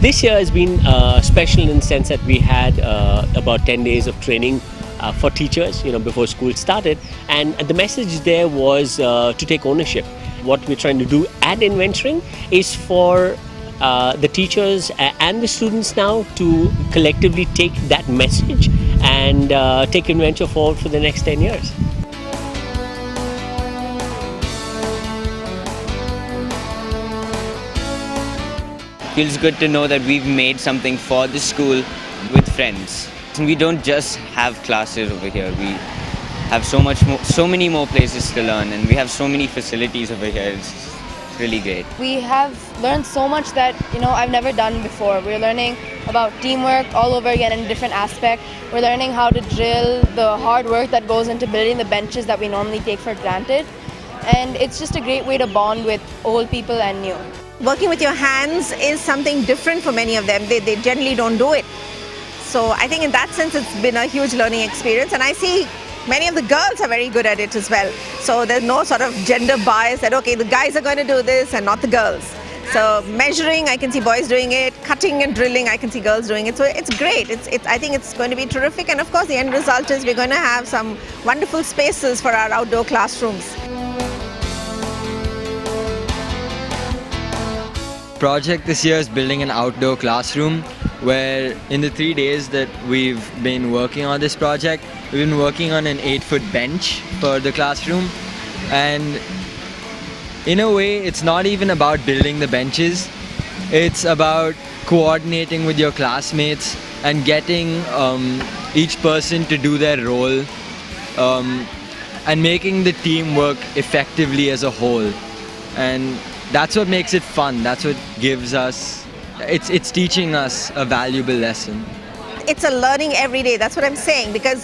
This year has been special in the sense that we had about 10 days of training for teachers, before school started, and the message there was to take ownership. What we're trying to do at Inventuring is for the teachers and the students now to collectively take that message and take Inventure forward for the next 10 years. Feels good to know that we've made something for the school with friends. We don't just have classes over here. We have so many more places to learn, and we have so many facilities over here. It's really great. We have learned so much that I've never done before. We're learning about teamwork all over again in a different aspect. We're learning how to drill, the hard work that goes into building the benches that we normally take for granted. And it's just a great way to bond with old people and new. Working with your hands is something different for many of them. They generally don't do it. So I think in that sense it's been a huge learning experience, and I see many of the girls are very good at it as well. So there's no sort of gender bias that, okay, the guys are going to do this and not the girls. So measuring, I can see boys doing it. Cutting and drilling, I can see girls doing it. So it's great. I think it's going to be terrific. And of course, the end result is we're going to have some wonderful spaces for our outdoor classrooms. Project this year is building an outdoor classroom, where in the 3 days that we've been working on this project, we've been working on an 8-foot bench for the classroom. And in a way, it's not even about building the benches. It's about coordinating with your classmates and getting each person to do their role, and making the team work effectively as a whole. And that's what makes it fun. That's what gives us, it's teaching us a valuable lesson. It's a learning every day, that's what I'm saying, because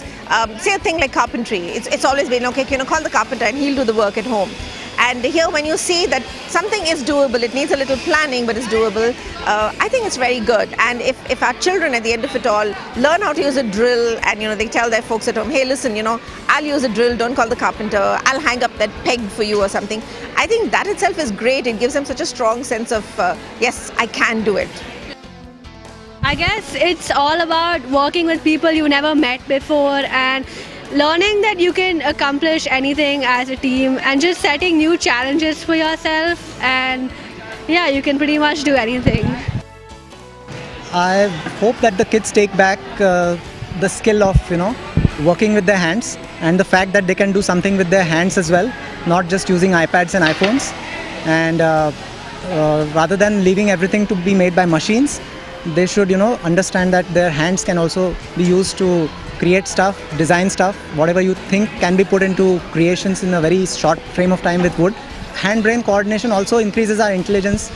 say a thing like carpentry, it's always been, okay, call the carpenter and he'll do the work at home. And here when you see that something is doable, it needs a little planning, but it's doable, I think it's very good. And if our children at the end of it all learn how to use a drill, and they tell their folks at home, hey listen, I'll use a drill, don't call the carpenter, I'll hang up that peg for you or something. I think that itself is great. It gives them such a strong sense of, yes, I can do it. I guess it's all about working with people you never met before and learning that you can accomplish anything as a team, and just setting new challenges for yourself, and yeah, you can pretty much do anything. I hope that the kids take back the skill of working with their hands, and the fact that they can do something with their hands as well, not just using iPads and iPhones, and rather than leaving everything to be made by machines, they should understand that their hands can also be used to create stuff, design stuff, whatever you think can be put into creations in a very short frame of time with wood. Hand-brain coordination also increases our intelligence.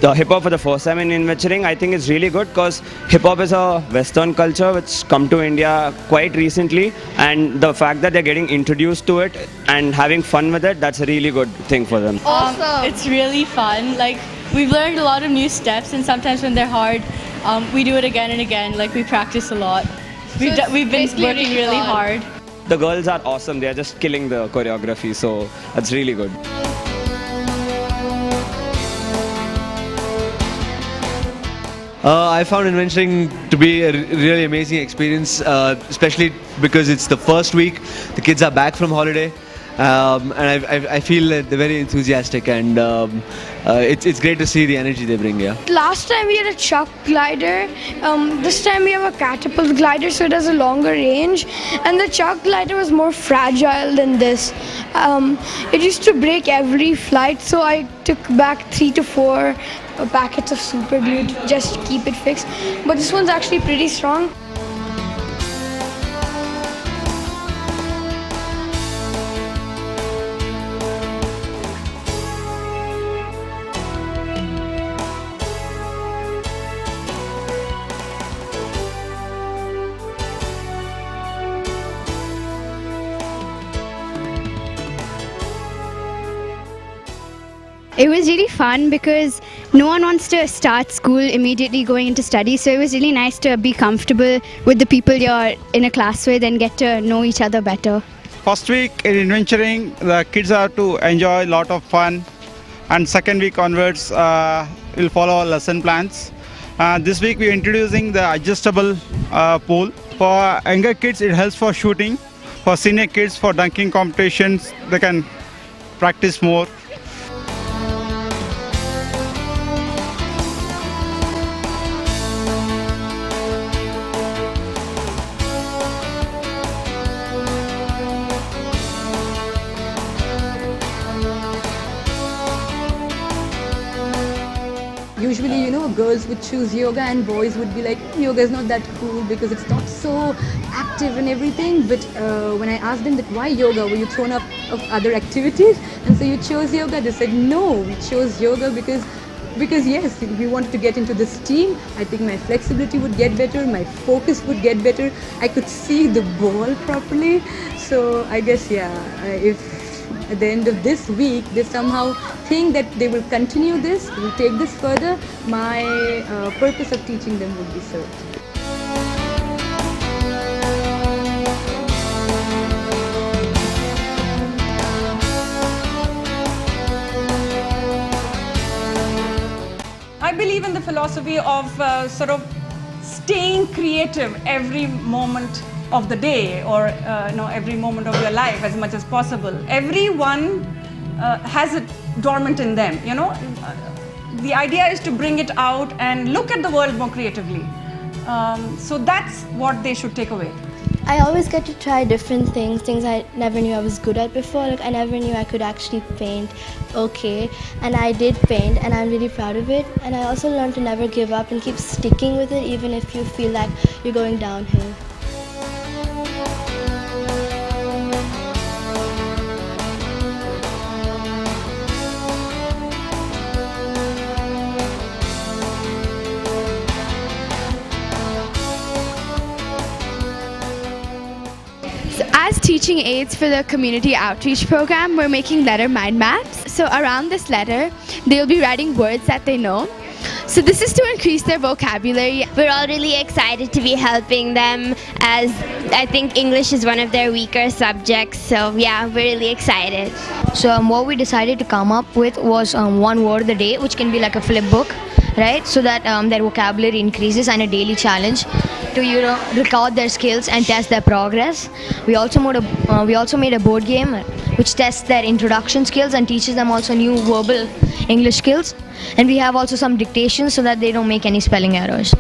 The hip-hop for the first time in Inventuring, I think is really good, because hip-hop is a Western culture which come to India quite recently, and the fact that they're getting introduced to it and having fun with it, that's a really good thing for them. Awesome. It's really fun. Like, we've learned a lot of new steps, and sometimes when they're hard, we do it again and again. Like, we practice a lot. We've been working really hard. The girls are awesome. They're just killing the choreography, so that's really good. I found Inventuring to be a really amazing experience, especially because it's the first week. The kids are back from holiday, and I feel that they're very enthusiastic, and it's great to see the energy they bring here. Last time we had a chuck glider. This time we have a catapult glider, so it has a longer range. And the chuck glider was more fragile than this. It used to break every flight, so I took back 3 to 4 packets of super glue to just keep it fixed. But this one's actually pretty strong. It was really fun because no one wants to start school immediately going into studies, so it was really nice to be comfortable with the people you're in a class with and get to know each other better. First week in Inventuring, the kids are to enjoy a lot of fun, and second week onwards we'll follow our lesson plans. This week we're introducing the adjustable pool. For younger kids it helps for shooting, for senior kids for dunking competitions they can practice more. Usually, girls would choose yoga and boys would be like, yoga is not that cool because it's not so active and everything. But when I asked them that why yoga, were you thrown up of other activities? And so you chose yoga. They said, no, we chose yoga because yes, we wanted to get into this team. I think my flexibility would get better, my focus would get better. I could see the ball properly. So I guess, if at the end of this week they somehow think that they will continue this, will take this further, my purpose of teaching them would be served. I believe in the philosophy of sort of staying creative every moment of the day, or every moment of your life as much as possible. Everyone has it dormant in them, The idea is to bring it out and look at the world more creatively. So that's what they should take away. I always get to try different things I never knew I was good at before. Like I never knew I could actually paint okay, and I did paint and I'm really proud of it. And I also learned to never give up and keep sticking with it even if you feel like you're going downhill. As teaching aids for the community outreach program, we're making letter mind maps. So around this letter, they'll be writing words that they know. So this is to increase their vocabulary. We're all really excited to be helping them, as I think English is one of their weaker subjects. So yeah, we're really excited. So what we decided to come up with was one word a day, which can be like a flip book, right? So that their vocabulary increases, and a daily challenge to record their skills and test their progress. We also made a board game which tests their introduction skills and teaches them also new verbal English skills. And we have also some dictation so that they don't make any spelling errors.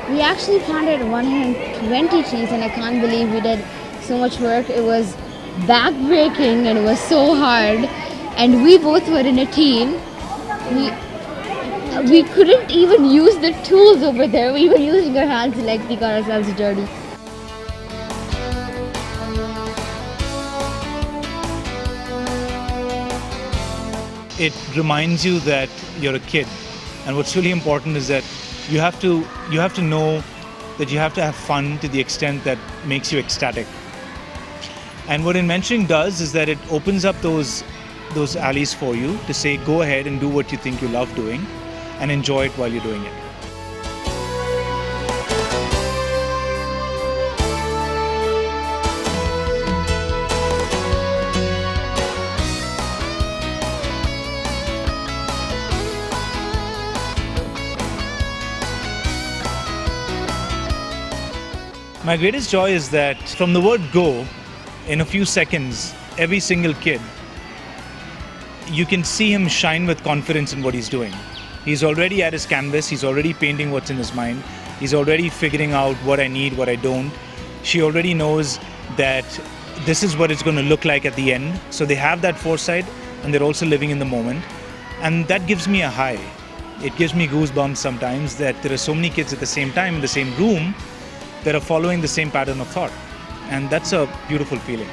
We actually planted 120 trees, and I can't believe we did so much work. It was back-breaking and it was so hard. And we both were in a team. We couldn't even use the tools over there. We were using our hands to we got ourselves dirty. It reminds you that you're a kid, and what's really important is that you have to know that you have to have fun to the extent that makes you ecstatic. And what Inventuring does is that it opens up those alleys for you to say, go ahead and do what you think you love doing and enjoy it while you're doing it. My greatest joy is that from the word go, in a few seconds, every single kid, you can see him shine with confidence in what he's doing. He's already at his canvas, he's already painting what's in his mind, he's already figuring out what I need, what I don't. She already knows that this is what it's going to look like at the end. So they have that foresight, and they're also living in the moment. And that gives me a high. It gives me goosebumps sometimes that there are so many kids at the same time in the same room that are following the same pattern of thought. And that's a beautiful feeling.